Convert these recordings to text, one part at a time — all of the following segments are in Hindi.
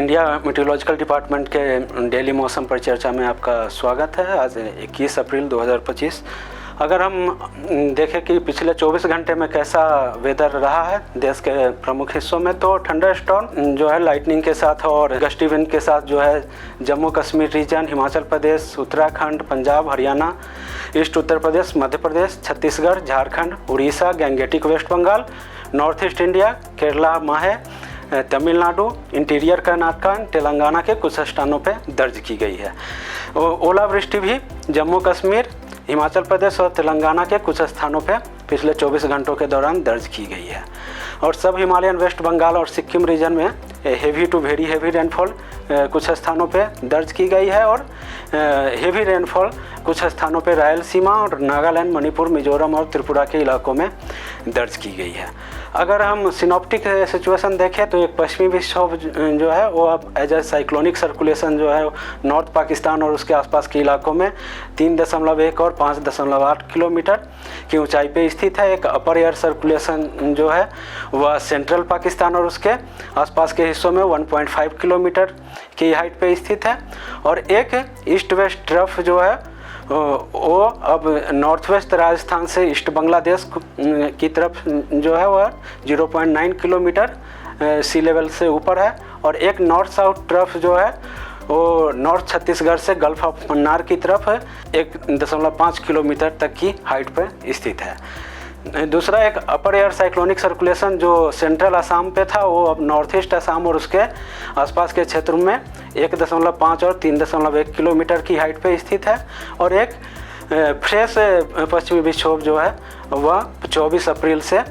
इंडिया मीटियोलॉजिकल डिपार्टमेंट के डेली मौसम परिचर्चा में आपका स्वागत है। आज 21 अप्रैल 2025। अगर हम देखें कि पिछले 24 घंटे में कैसा वेदर रहा है देश के प्रमुख हिस्सों में, तो थंडर स्टॉर्म जो है लाइटनिंग के साथ और गस्टी विंड के साथ जो है Jammu Kashmir region, Himachal Pradesh, Uttarakhand, Punjab, Haryana, east Uttar Pradesh, Madhya Pradesh, Chhattisgarh, Jharkhand, Orissa, Gangetic west Bengal, north east India, Kerala, Mahe, Tamil Nadu, interior Karnataka, Telangana के कुछ स्थानों पे दर्ज की गई है। ओलावृष्टि भी जम्मू कश्मीर, हिमाचल प्रदेश और तेलंगाना के कुछ स्थानों पे पिछले 24 घंटों के दौरान दर्ज की गई है। और सब हिमालयन वेस्ट बंगाल और सिक्किम रीजन में heavy to very heavy rainfall कुछ स्थानों पे दर्ज की गई है। और हेवी रेनफॉल कुछ स्थानों पे रायलसीमा और नागालैंड, मणिपुर, मिजोरम और त्रिपुरा के इलाकों में दर्ज की गई है। अगर हम सिनॉप्टिक सिचुएशन देखें तो एक पश्चिमी विक्षोभ जो है वो अब एज ए साइक्लोनिक सर्कुलेशन जो है नॉर्थ पाकिस्तान और उसके आसपास के इलाकों में 3.1 और 5.8 किलोमीटर की ऊंचाई पे स्थित है। एक अपर एयर सर्कुलेशन जो है वह सेंट्रल पाकिस्तान और उसके आसपास के हिस्सों में 1.5 किलोमीटर की हाइट पे स्थित है। और एक ईस्ट वेस्ट ट्रफ जो है वो अब नॉर्थ वेस्ट राजस्थान से ईस्ट बांग्लादेश की तरफ जो है वह 0.9 किलोमीटर सी लेवल से ऊपर है। और एक नॉर्थ साउथ ट्रफ जो है वो नॉर्थ छत्तीसगढ़ से गल्फ ऑफ मन्नार की तरफ 1.5 किलोमीटर तक की हाइट पर स्थित है। दूसरा एक अपर एयर साइक्लोनिक सर्कुलेशन जो सेंट्रल असम पे था वो अब नॉर्थ ईस्ट असम और उसके आसपास के क्षेत्र में 1.5 और 3.1 किलोमीटर की हाइट पे स्थित है। और एक फ्रेश पश्चिमी विक्षोभ जो है वह 24 अप्रैल से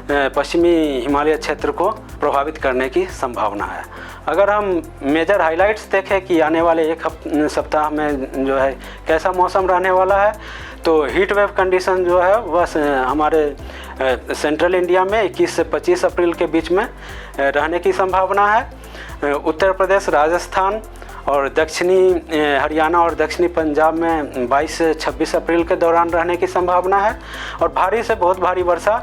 पश्चिमी हिमालय क्षेत्र को प्रभावित करने की संभावना है। अगर हम मेजर हाइलाइट्स देखें कि आने वाले एक सप्ताह में जो है कैसा मौसम रहने वाला है, तो हीट वेव कंडीशन जो है वह हमारे सेंट्रल इंडिया में 21 से 25 अप्रैल के बीच में रहने की संभावना है। उत्तर प्रदेश, राजस्थान और दक्षिणी हरियाणा और दक्षिणी पंजाब में 22 से 26 अप्रैल के दौरान रहने की संभावना है। और भारी से बहुत भारी वर्षा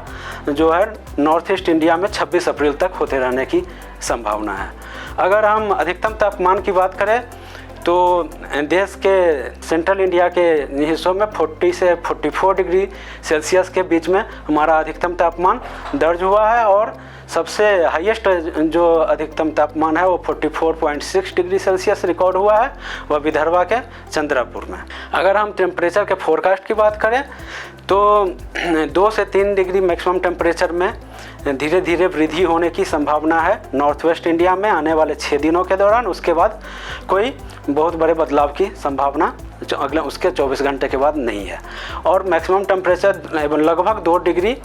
जो है नॉर्थ ईस्ट इंडिया में 26 अप्रैल तक होते रहने की संभावना है। अगर हम अधिकतम तापमान की बात करें तो देश के सेंट्रल इंडिया के हिस्सों में 40 से 44 डिग्री सेल्सियस के बीच में हमारा अधिकतम तापमान दर्ज हुआ है। और सबसे हाईएस्ट जो अधिकतम तापमान है वो 44.6 डिग्री सेल्सियस रिकॉर्ड हुआ है, वह विदर्भा के चंद्रपुर में। अगर हम टेम्परेचर के फोरकास्ट की बात करें तो 2 से 3 डिग्री मैक्सिमम टेम्परेचर में धीरे धीरे वृद्धि होने की संभावना है नॉर्थ वेस्ट इंडिया में आने वाले 6 दिनों के दौरान। उसके बाद कोई बहुत बड़े बदलाव की संभावना अगले उसके 24 घंटे के बाद नहीं है। और मैक्सिमम टेम्परेचर लगभग 2 डिग्री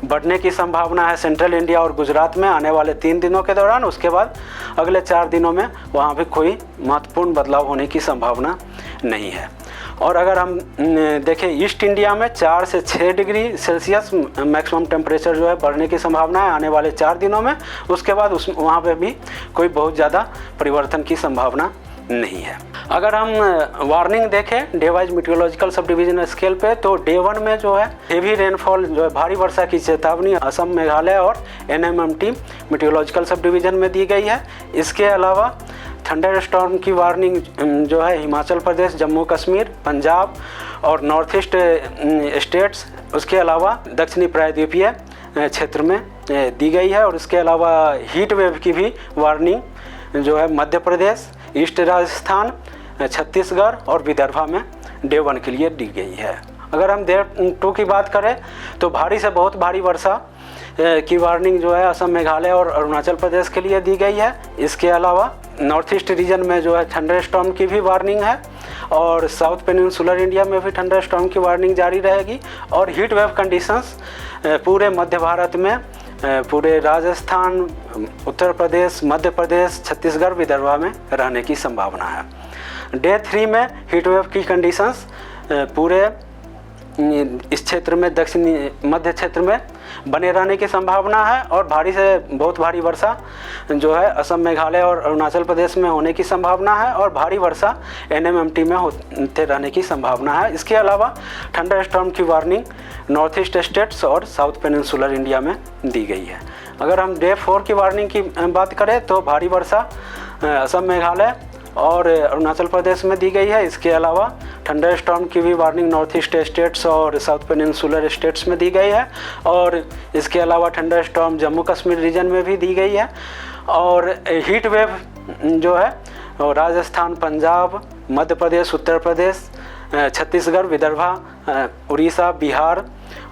बढ़ने की संभावना है सेंट्रल इंडिया और गुजरात में आने वाले 3 दिनों के दौरान। उसके बाद अगले 4 दिनों में वहाँ भी कोई महत्वपूर्ण बदलाव होने की संभावना नहीं है। और अगर हम देखें ईस्ट इंडिया में 4 से 6 डिग्री सेल्सियस मैक्सिमम टेम्परेचर जो है बढ़ने की संभावना है आने वाले 4 दिनों में। उसके बाद वहाँ पे भी कोई बहुत ज़्यादा परिवर्तन की संभावना नहीं है। अगर हम वार्निंग देखें day wise meteorological sub division scale पे, तो डे 1 में जो है हेवी रेनफॉल जो है भारी वर्षा की चेतावनी असम, मेघालय और NMMT मीटियोलॉजिकल सब डिवीजन में दी गई है। इसके अलावा थंडर स्टॉर्म की वार्निंग जो है हिमाचल प्रदेश, जम्मू कश्मीर, पंजाब और नॉर्थ ईस्ट स्टेट्स, उसके अलावा दक्षिणी प्रायद्वीपीय क्षेत्र में दी गई है। और इसके अलावा हीट वेव की भी वार्निंग जो है मध्य प्रदेश, ईस्ट राजस्थान, छत्तीसगढ़ और विदर्भा में डे 1 के लिए दी गई है। अगर हम डे 2 की बात करें तो भारी से बहुत भारी वर्षा की वार्निंग जो है असम, मेघालय और अरुणाचल प्रदेश के लिए दी गई है। इसके अलावा नॉर्थ ईस्ट रीजन में जो है थंडर स्टॉर्म की भी वार्निंग है। और साउथ पेनिनसुलर इंडिया में भी थंडर स्टॉर्म की वार्निंग जारी रहेगी। और हीट वेव कंडीशंस पूरे मध्य भारत में पूरे राजस्थान, उत्तर प्रदेश, मध्य प्रदेश, छत्तीसगढ़, विदर्भा में रहने की संभावना है। डे 3 में हीट वेव की कंडीशंस पूरे इस क्षेत्र में दक्षिणी मध्य क्षेत्र में बने रहने की संभावना है। और भारी से बहुत भारी वर्षा जो है असम, मेघालय और अरुणाचल प्रदेश में होने की संभावना है। और भारी वर्षा NMMT में होते रहने की संभावना है। इसके अलावा थंडर स्टॉर्म की वार्निंग नॉर्थ ईस्ट स्टेट्स और साउथ पेनिनसुलर इंडिया में दी गई है। अगर हम डे 4 की वार्निंग की बात करें तो भारी वर्षा असम, मेघालय और अरुणाचल प्रदेश में दी गई है। इसके अलावा थंडर स्टॉर्म की भी वार्निंग नॉर्थ ईस्ट स्टेट्स और साउथ पेनिनसुलर स्टेट्स में दी गई है। और इसके अलावा thunderstorm Jammu Kashmir region में भी दी गई है। और हीट वेव जो है राजस्थान, पंजाब, मध्य प्रदेश, उत्तर प्रदेश, छत्तीसगढ़, विदर्भा, उड़ीसा, बिहार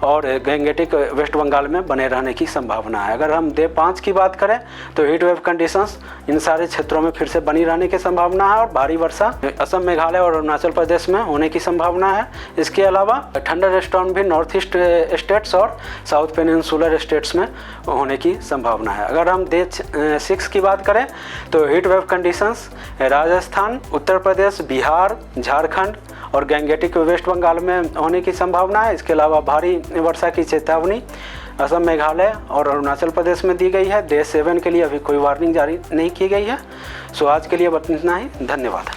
और गैंगेटिक वेस्ट बंगाल में बने रहने की संभावना है। अगर हम डे 5 की बात करें तो हीट वेव कंडीशंस इन सारे क्षेत्रों में फिर से बनी रहने की संभावना है और भारी वर्षा असम, मेघालय और अरुणाचल प्रदेश में होने की संभावना है। इसके अलावा थंडर स्टॉर्म भी नॉर्थ ईस्ट स्टेट्स और साउथ पेनिनसुलर स्टेट्स में होने की संभावना है। अगर हम डे 6 की बात करें तो heat wave conditions Rajasthan, Uttar Pradesh, Bihar, Jharkhand और गैंगेटिक वेस्ट बंगाल में होने की संभावना है। इसके अलावा भारी वर्षा की चेतावनी असम, मेघालय और अरुणाचल प्रदेश में दी गई है। डे 7 के लिए अभी कोई वार्निंग जारी नहीं की गई है। सो आज के लिए बस इतना ही। धन्यवाद।